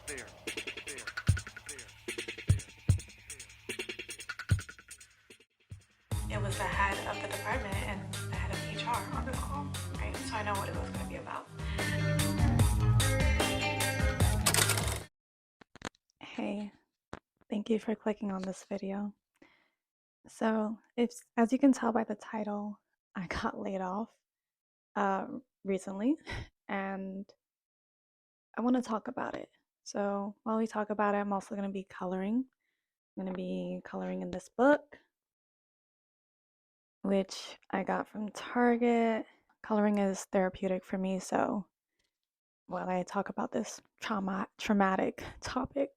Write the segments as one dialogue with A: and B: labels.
A: It was the head of the department and the head of HR on the call, right? So I know what it was going to be about. Hey, thank you for clicking on this video. So, as you can tell by the title, I got laid off uh, recently, and I want to talk about it. So, while we talk about it, I'm also going to be coloring. I'm going to be coloring in this book, which I got from Target. Coloring is therapeutic for me, so while I talk about this traumatic topic,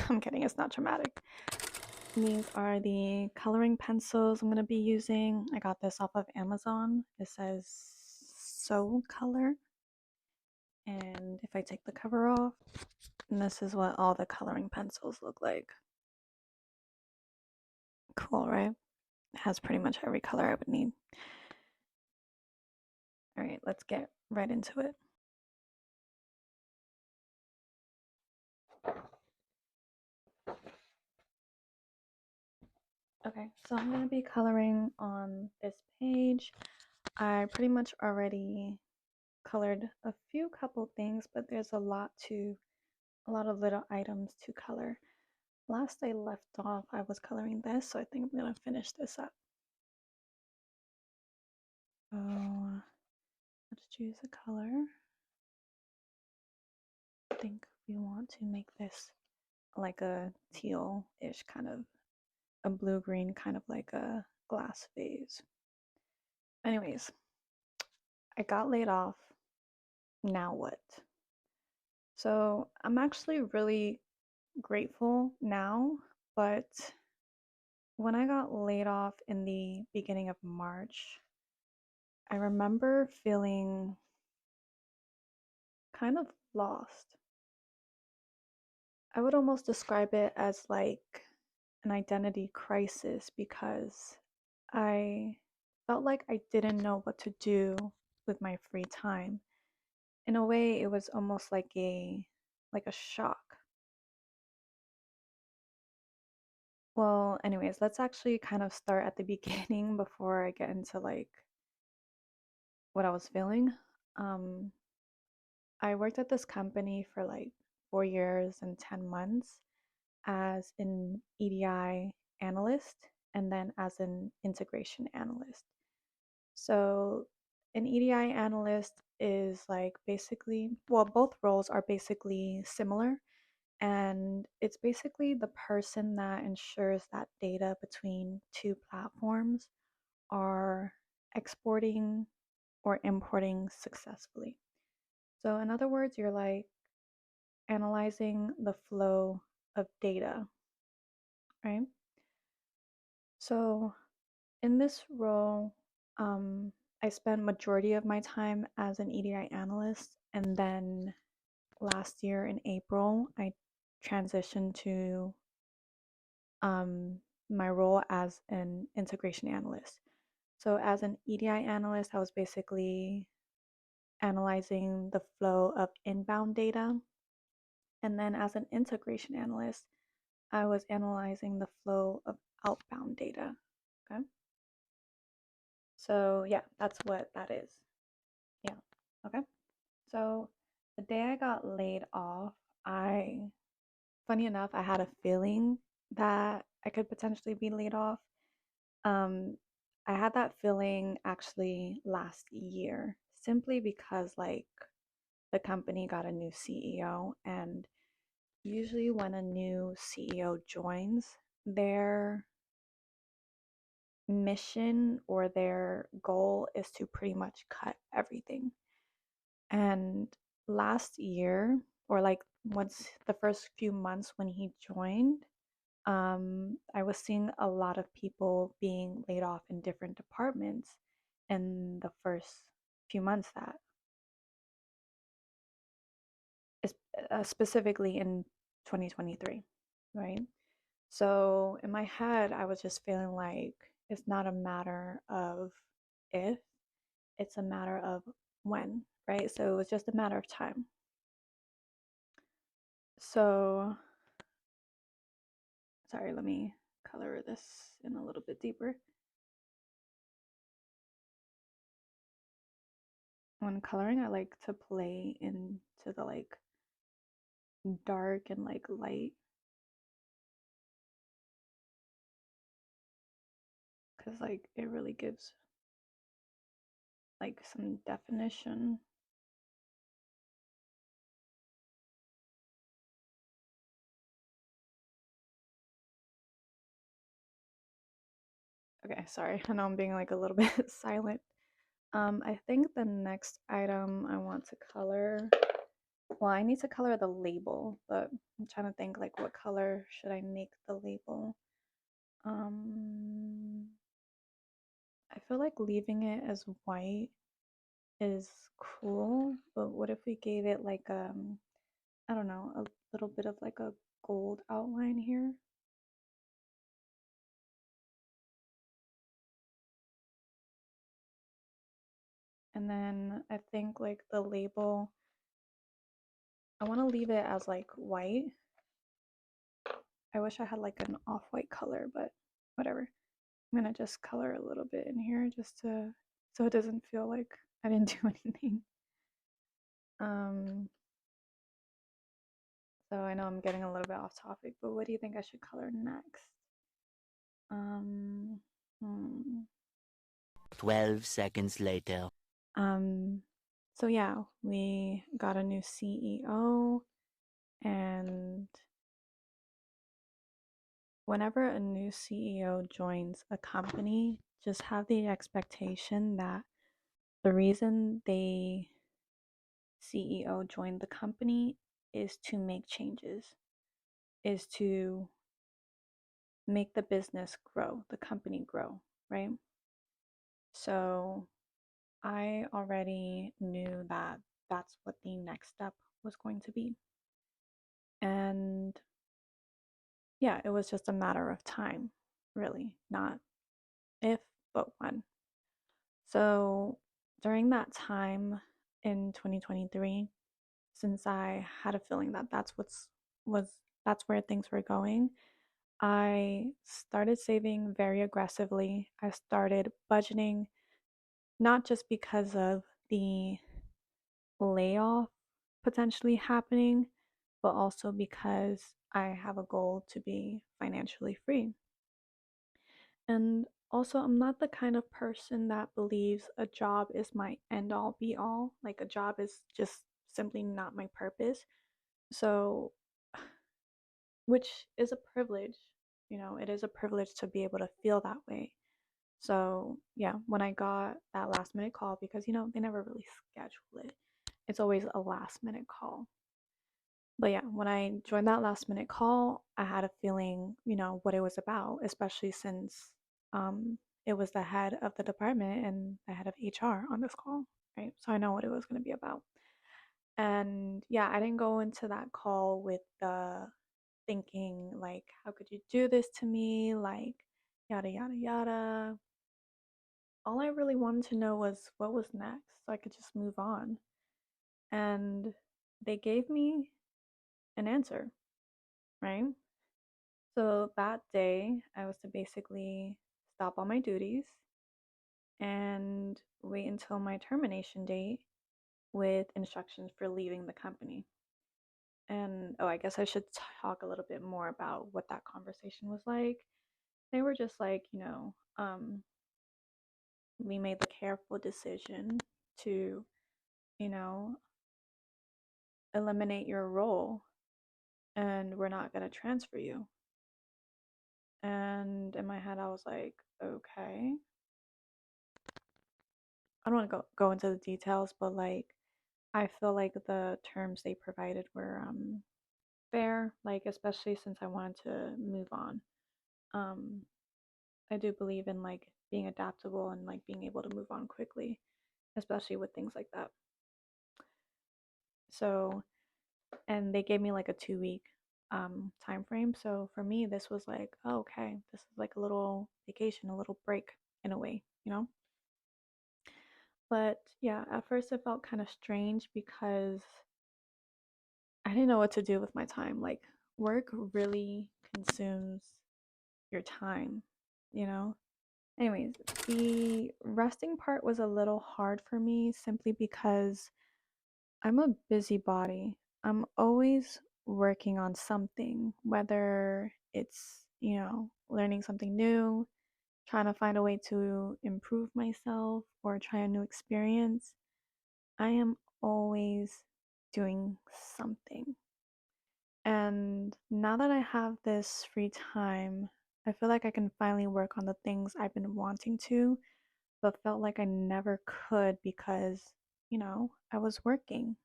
A: I'm kidding, it's not traumatic. These are the coloring pencils I'm going to be using. I got this off of Amazon. It says So Color. And if I take the cover off, and this is what all the coloring pencils look like. Cool, right? It has pretty much every color I would need. All right, let's get right into it. Okay, so I'm going to be coloring on this page. I pretty much already colored a few couple things, but there's a lot of little items to color. Last I left off, I was coloring this, so I think I'm gonna finish this up. So let's choose a color. I think we want to make this like a teal-ish kind of, a blue-green kind of like a glass vase. Anyways, I got laid off. Now what? So I'm actually really grateful now, but when I got laid off in the beginning of March, I remember feeling kind of lost. I would almost describe it as like an identity crisis because I felt like I didn't know what to do with my free time. In a way, it was almost like a shock. Well, anyways, let's actually kind of start at the beginning before I get into like what I was feeling. Um, I worked at this company for like 4 years and 10 months as an EDI analyst and then as an integration analyst. So, an EDI analyst is like basically, well, both roles are basically similar, and it's basically the person that ensures that data between two platforms are exporting or importing successfully. So, in other words, you're like analyzing the flow of data, right? So, in this role, I spent majority of my time as an EDI analyst, and then last year in April, I transitioned to um, my role as an integration analyst. So, as an EDI analyst, I was basically analyzing the flow of inbound data, and then as an integration analyst, I was analyzing the flow of outbound data. Okay. So, yeah, that's what that is. Yeah. Okay. So the day I got laid off, funny enough, I had a feeling that I could potentially be laid off. Um, I had that feeling actually last year simply because like the company got a new CEO, and usually when a new CEO joins, their mission or their goal is to pretty much cut everything. And last year, or like once the first few months when he joined, I was seeing a lot of people being laid off in different departments in the first few months that is specifically in 2023, right? So in my head, I was just feeling like it's not a matter of if, it's a matter of when, right? So it was just a matter of time. So, sorry, let me color this in a little bit deeper. When coloring, I like to play into the like dark and like light because like it really gives like some definition. Okay, sorry. I know I'm being like a little bit silent. I think the next item I want to color, well, I need to color the label, but I'm trying to think like what color should I make the label? Um, I feel like leaving it as white is cool, but what if we gave it like I don't know, a little bit of like a gold outline here? And then I think like the label, I want to leave it as like white. I wish I had like an off-white color, but whatever. I'm gonna just color a little bit in here just to so it doesn't feel like I didn't do anything. Um, so I know I'm getting a little bit off topic, but what do you think I should color next? Um, hmm.
B: 12 seconds later.
A: Um, so yeah, we got a new CEO, and whenever a new CEO joins a company, just have the expectation that the reason the CEO joined the company is to make changes, is to make the business grow, the company grow, right? So I already knew that that's what the next step was going to be. And yeah, it was just a matter of time, really, not if, but when. So during that time in 2023, since I had a feeling that was that's where things were going, I started saving very aggressively. I started budgeting, not just because of the layoff potentially happening, but also because I have a goal to be financially free. And also, I'm not the kind of person that believes a job is my end all be all. Like, a job is just simply not my purpose. So, which is a privilege, it is a privilege to be able to feel that way. So, yeah, when I got that last minute call, because, they never really schedule it, it's always a last minute call. But yeah, when I joined that last minute call, I had a feeling, what it was about, especially since it was the head of the department and the head of HR on this call, right? So I know what it was going to be about. And yeah, I didn't go into that call with the thinking, like, how could you do this to me? Like, yada, yada, yada. All I really wanted to know was what was next so I could just move on. And they gave me an answer, right? So that day, I was to basically stop all my duties and wait until my termination date with instructions for leaving the company. And oh, I guess I should talk a little bit more about what that conversation was like. They were just like, we made the careful decision to, you know, eliminate your role and we're not going to transfer you. And in my head, I was like, okay. I don't want to go into the details, but like I feel like the terms they provided were fair, like especially since I wanted to move on. Um I do believe in like being adaptable and like being able to move on quickly, especially with things like that. So, and they gave me like a 2 week time frame. So for me this was like, oh, okay, this is like a little vacation, a little break in a way. But yeah, at first it felt kind of strange because I didn't know what to do with my time. Like, work really consumes your time, you know? Anyways, the resting part was a little hard for me simply because I'm a busybody. I'm always working on something, whether it's, learning something new, trying to find a way to improve myself, or try a new experience. I am always doing something. And now that I have this free time, I feel like I can finally work on the things I've been wanting to, but felt like I never could because, I was working.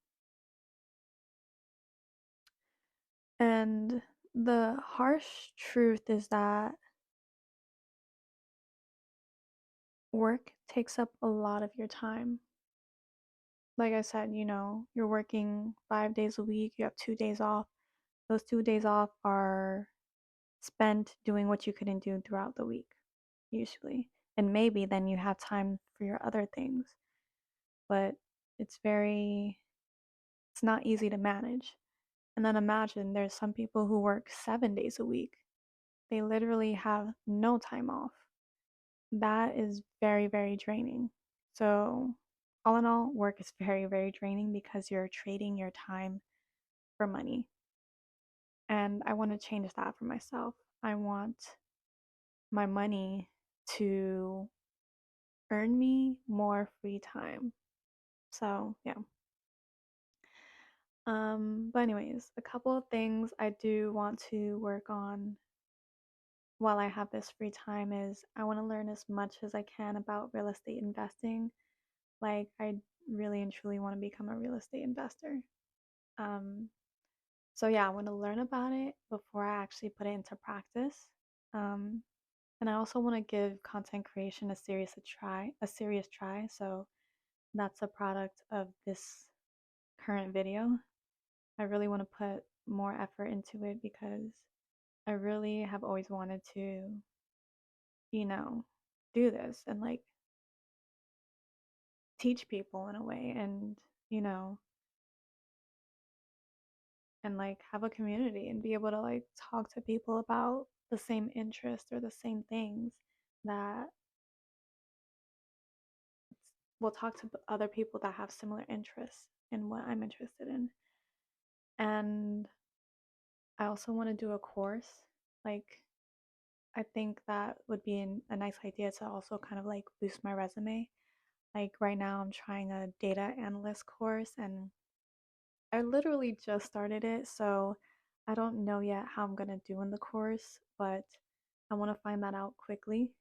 A: And the harsh truth is that work takes up a lot of your time. Like I said, you're working 5 days a week, you have 2 days off. Those 2 days off are spent doing what you couldn't do throughout the week, usually. And maybe then you have time for your other things. But it's very, it's not easy to manage. And then imagine there's some people who work 7 days a week. They literally have no time off. That is very, very draining. So, all in all, work is very, very draining because you're trading your time for money. And I want to change that for myself. I want my money to earn me more free time. So, yeah. But anyways, a couple of things I do want to work on while I have this free time is I want to learn as much as I can about real estate investing. Like I really and truly want to become a real estate investor. Um, so yeah, I want to learn about it before I actually put it into practice. Um, and I also want to give content creation a serious try. So that's a product of this current video. I really want to put more effort into it because I really have always wanted to, you know, do this and like teach people in a way you know, and like have a community and be able to like talk to people about the same interests or the same things that will talk to other people that have similar interests in what I'm interested in. And I also want to do a course. Like, I think that would be a nice idea to also kind of like boost my resume. Like, right now, I'm trying a data analyst course and I literally just started it. So I don't know yet how I'm going to do in the course, but I want to find that out quickly.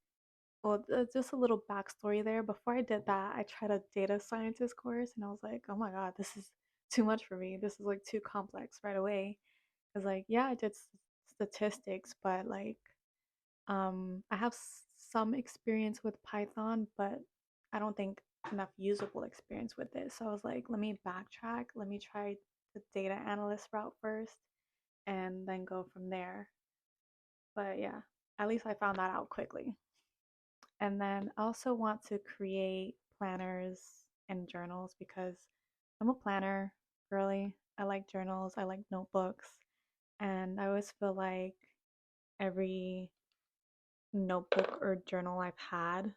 A: Well, just a little backstory there. Before I did that, I tried a data scientist course and I was like, oh my God, this is too much for me. This is like too complex right away. Because, like, yeah, I did statistics, but like, I have some experience with Python, but I don't think enough usable experience with it. So I was like, let me backtrack. Let me try the data analyst route first and then go from there. But yeah, at least I found that out quickly. And then I also want to create planners and journals because I'm a planner girly. I like journals, I like notebooks, and I always feel like every notebook or journal I've had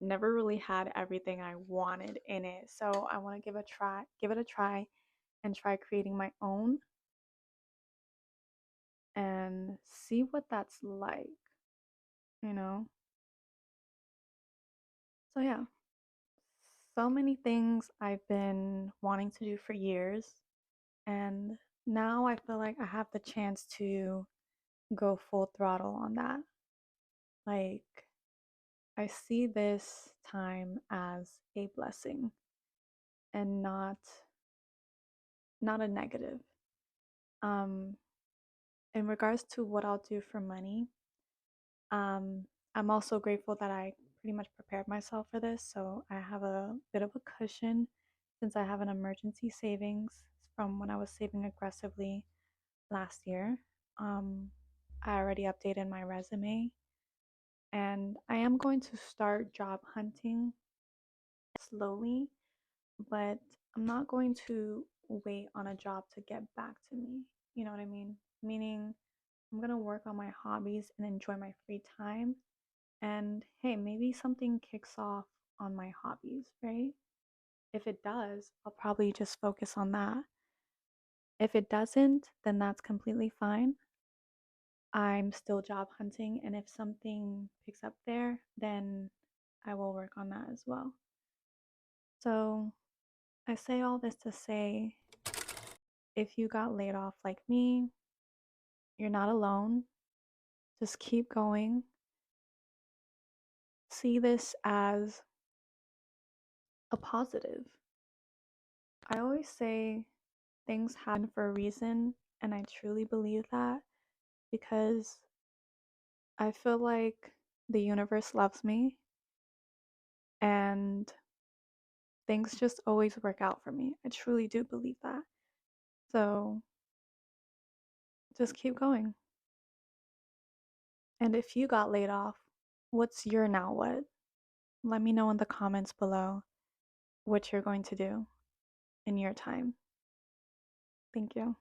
A: never really had everything I wanted in it. So I want to give it a try and try creating my own and see what that's like, you know? So yeah, so many things I've been wanting to do for years. And now I feel like I have the chance to go full throttle on that. Like, I see this time as a blessing and not a negative. Um, in regards to what I'll do for money, um, I'm also grateful that I pretty much prepared myself for this. So I have a bit of a cushion since I have an emergency savings from when I was saving aggressively last year. Um, I already updated my resume and I am going to start job hunting slowly, but I'm not going to wait on a job to get back to me. You know what I mean? Meaning, I'm going to work on my hobbies and enjoy my free time. And hey, maybe something kicks off on my hobbies, right? If it does, I'll probably just focus on that. If it doesn't, then that's completely fine. I'm still job hunting, and if something picks up there, then I will work on that as well. So, I say all this to say if you got laid off like me, you're not alone. Just keep going. See this as a positive. I always say things happen for a reason, and I truly believe that because I feel like the universe loves me and things just always work out for me. I truly do believe that. So just keep going. And if you got laid off, what's your now what? Let me know in the comments below what you're going to do in your time. Thank you.